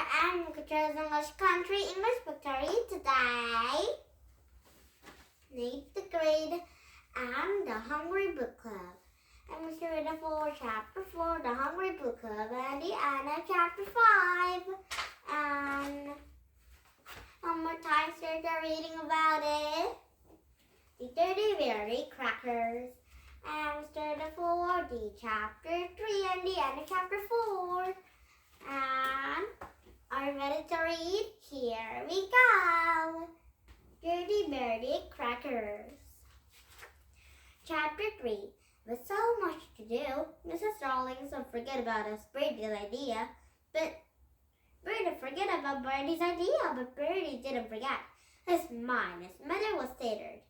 and Chosen English Country English Victory today. 8th grade and the Hungry Book Club. I'm Mr. Rita for Chapter 4, the Hungry Book Club, and Anna Chapter 5. And one more time, start the reading about it. The Dirty Berry Crackers. And start the 4, the Chapter 3, and the Anna Chapter 4. And are you ready to read? Here we go. Dirty Berry Crackers. Chapter 3. With so much to do, Mrs. Rawlings would forget about Bertie's idea, but Bertie forget about Bertie's idea, but Bertie didn't forget. His mind, his mother was stuttered.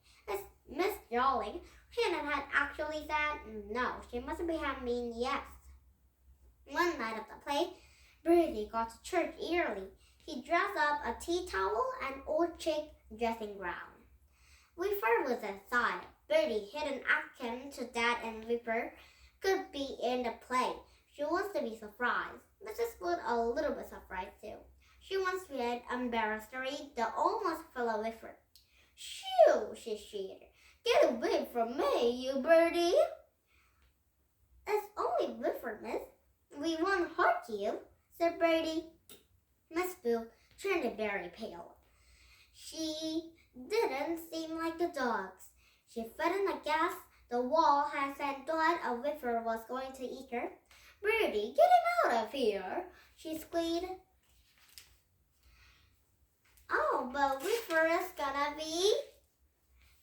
Miss Rawlings, Hannah had actually said no. She must have mean yes. One night of the play, Bertie got to church early. He dressed up a tea towel and old chick dressing gown. Whipper was inside. Bertie hadn't asked him to Dad and Whipper could be in the play. She wants to be surprised. Mrs. Wood a little bit surprised too. She wants to be embarrassed to read the almost fellow Whipper. Shoo, she shouted. Get away from me, you Bertie. It's only Whipper, miss. We won't hurt you, said Bertie. Miss Boo turned very pale. She didn't seem like the dogs. She fed in against the wall and thought a Whipper was going to eat her. Bertie, get him out of here, she squealed. Oh, but Whipper is gonna be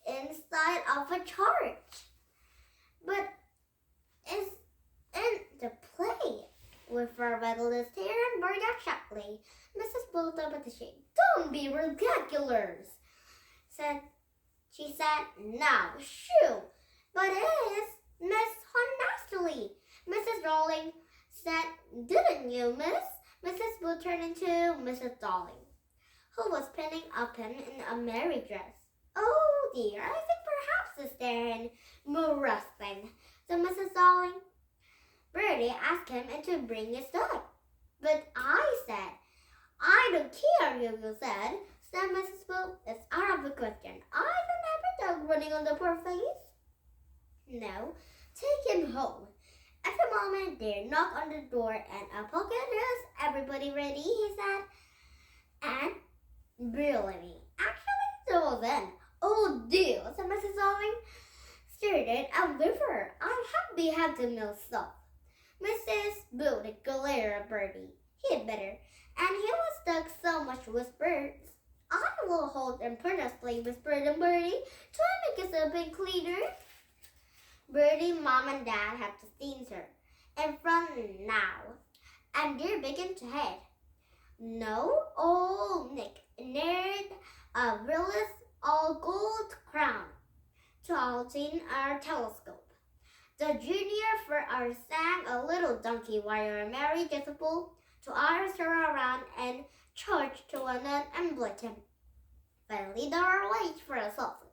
inside of a church. But it's in the play. Whipper waggled his tail and barked out sharply. Mrs. Bull up at the shade. Don't be ridiculous, she said. No, shoo. But it is Miss Honestly. Mrs. Rawlings said, didn't you, miss? Mrs. Bull turned into Mrs. Darling, who was pinning a pin in a merry dress. Oh dear, I think perhaps it's there in Morrison, said Mrs. Darling. Bertie asked him to bring his dog. But I said, I don't care, you said Mrs. Boo. It's out of the question. I don't have a dog running on the poor face. No, take him home. At the moment, they knocked on the door and a pocket is everybody ready, he said. And brilliantly. Actually, there was then. Oh dear, said Mrs. Darling. Started a Whipper. I have to know stuff. Mrs. Boo glared at Bertie. He had better, and he was stuck so much with birds. I will hold them earnestly, whispered Bertie. Try to make us a bit cleaner. Bertie, Mom, and Dad have to seize her in front now, and they're beginning to head. No, old Nick neared a Willis all gold crown to altering our telescope. The junior for our sang a little donkey while Mary Jezebel to ours her around and charged to an emblem. Finally, there are late for the softness.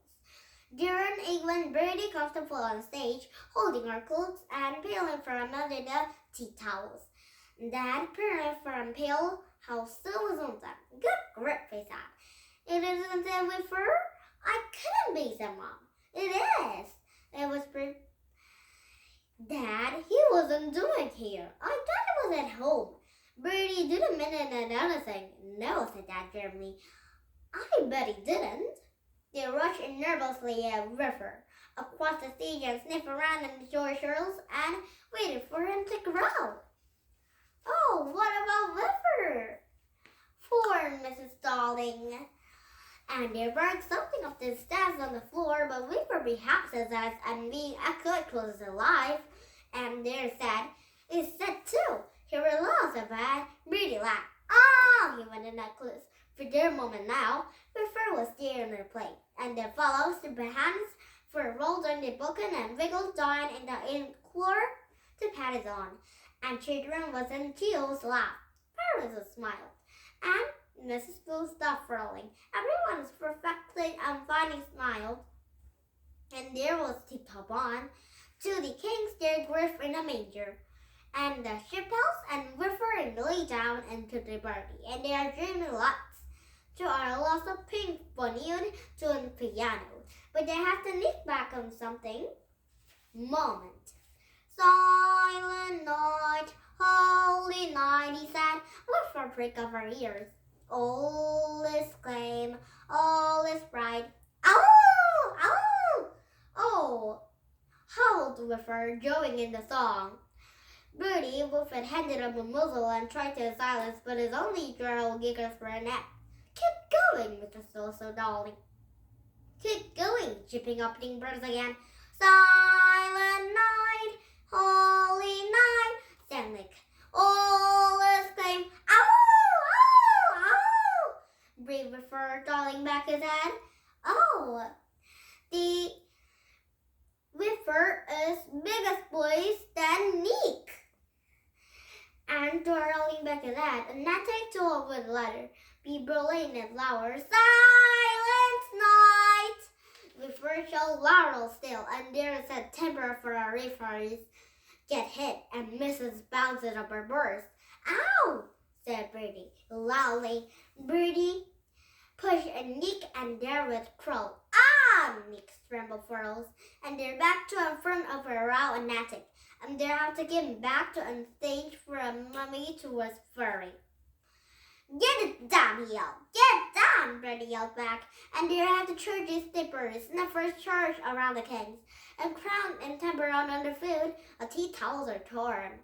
During England, Bertie comfortable on stage, holding our clothes and peeling from under the tea towels. Dad peeling from pale house still was on them. Good grip, he said. It isn't a Whipper? I couldn't be, said Mom. It is, they whispered. Dad, he wasn't doing here. I thought he was at home. Bertie didn't mean another thing. No, said Dad grimly. I bet he didn't. They rushed nervously at Whipper across the stage and sniffed around in the short shirts and waited for him to growl. Oh, what about Whipper? Poor Mrs. Darling. And they burned something of the stairs on the floor, but Whipper perhaps as and being echoed was alive. And there said, it said too. He realized about Bertie laughed. Ah, he went in necklace. For their moment now, Whipper was there in her plate, and their fellows, the hands for rolled on the bucket and wiggled down in the indoor to pat it on. And children was in tears laughed. Parents smiled. And Mrs. Boo stopped rolling. Everyone was perfectly and finally smiled. And there was Tip-Top on, to the king's dear griff in a manger, and the sheep house and Whipper in the lay down into the Bertie, and they are dreaming lots. There are lots of pink balloons to the piano, but they have to sneak back on something. Moment. Silent night, holy night, he said, with a prick of our ears. All is flame, all is bright. Ow! Ow! Oh! Howled with her, joining in the song. Bertie Wolfett handed him a muzzle and tried to silence, but his only girl giggles for a nap. Keep going, Mr. So darling. Keep going, chipping up the birds again. Silent night, holy night, sang Nick. All exclaimed, ow, ow, ow. Breathed with her, darling back his head. Oh, the Whiffer is biggest boys than Nick. And darling back his head, and that take to over the letter. Be Berlin and flowers. Silent night. With Virtual Laurel still, and there is a temper for our referees. Get hit, and Mrs. bounces up her burst. Ow! Said Bertie loudly. Bertie pushed and Nick and there with crow. Ah! Nick scrambled furls, and they're back to in front of her row and attic, and they have to get back to on stage for a mummy to was furry. Get it down, he yelled. Get it down, Bertie yelled back, and they have to charge his slippers in the first charge around the kings, and crown and temper on under food, a tea towels are torn.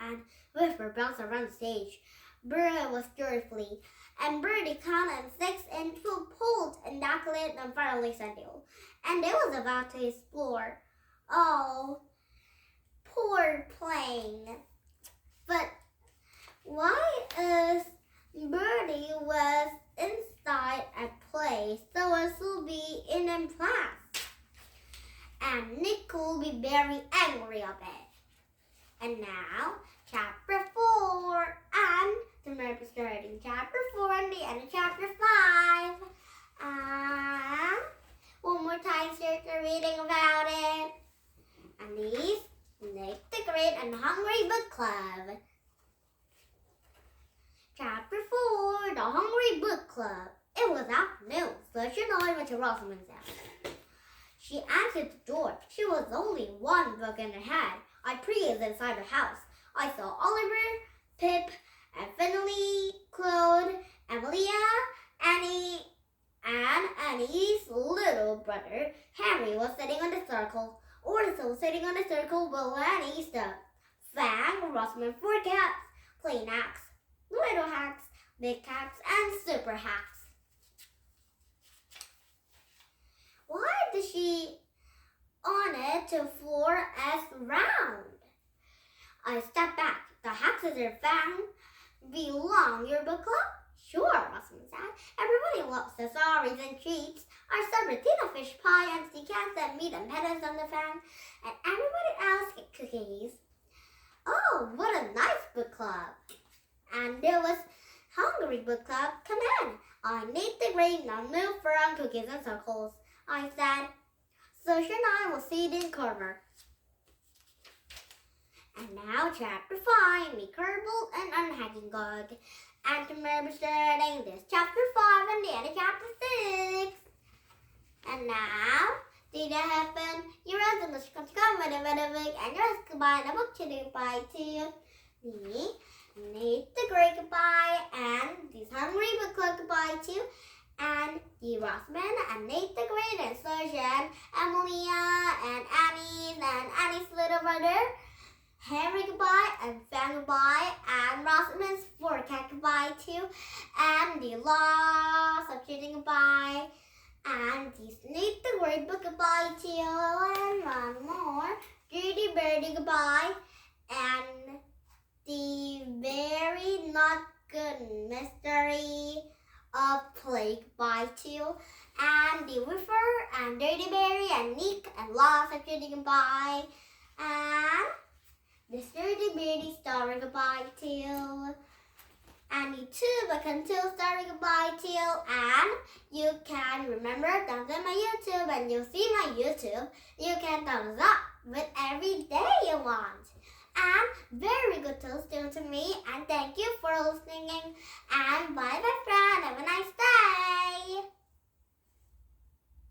And Whiffer bounced around the stage. Bertie was joyfully, and Bertie counted 6 and 2 pulled and knuckled and fairly sandal, and they was about to explore. Oh, poor plane. But why is Bertie was inside a play so as to be in class? And Nick will be very angry of it. And now, chapter 4, and remember starting chapter 4 and the end of chapter 5. One more time, start the reading about it. And these, Nick the Great and Hungry Book Club. Chapter 4, The Hungry Book Club. It was afternoon, so she and I went to Rosamond's house. She answered the door. She was only one book in her hand. I peeked inside the house. I saw Oliver, Pip, and Finley, Claude, Emilia, Annie, and Annie's little brother, Harry, was sitting on the circle. Also sitting on the circle were Annie's the Fang, Rosamond, 4 cats, plain hacks, little hacks, big hacks, and super hacks. Why did she on it to floor as round? I stepped back. The hacks of their Fang belong your book club? Sure, Rosamond said. Everybody loves the sorries and treats. Our summer tina fish pie and sea cats that meat and petals on the Fang, and everybody else get cookies. Oh, what a nice book club. And there was Hungry Book Club. Come in. I need the green and milk for on cookies and circles, I said. So she and I will see it in corner. And now chapter 5, Me Kerbal and Unhacking God. And remember starting this chapter 5 and the end of chapter 6. And now, did it happen? Your resolution comes to come with a book and your goodbye and a book to do bye to me. Need the great goodbye and this hungry book club goodbye to, and the Rossman and Nate the Great and Sergeant, Emilia and Annie's little brother, Harry goodbye and Fang goodbye and Rossman's 4 cat goodbye to, and the loss of cheating goodbye, and the Nate the Great book goodbye to, and one more, Judy Bertie goodbye, and the very not good mystery of plague by 2, and the Whiffer and Dirty Berry and Nick and Lost of Judy goodbye, and the Dirty Berry story goodbye too, and the 2 book until story goodbye too, and you can remember download my YouTube and you'll see my YouTube. You can thumbs up with every day you want. And very good toast to me, and thank for listening, and bye.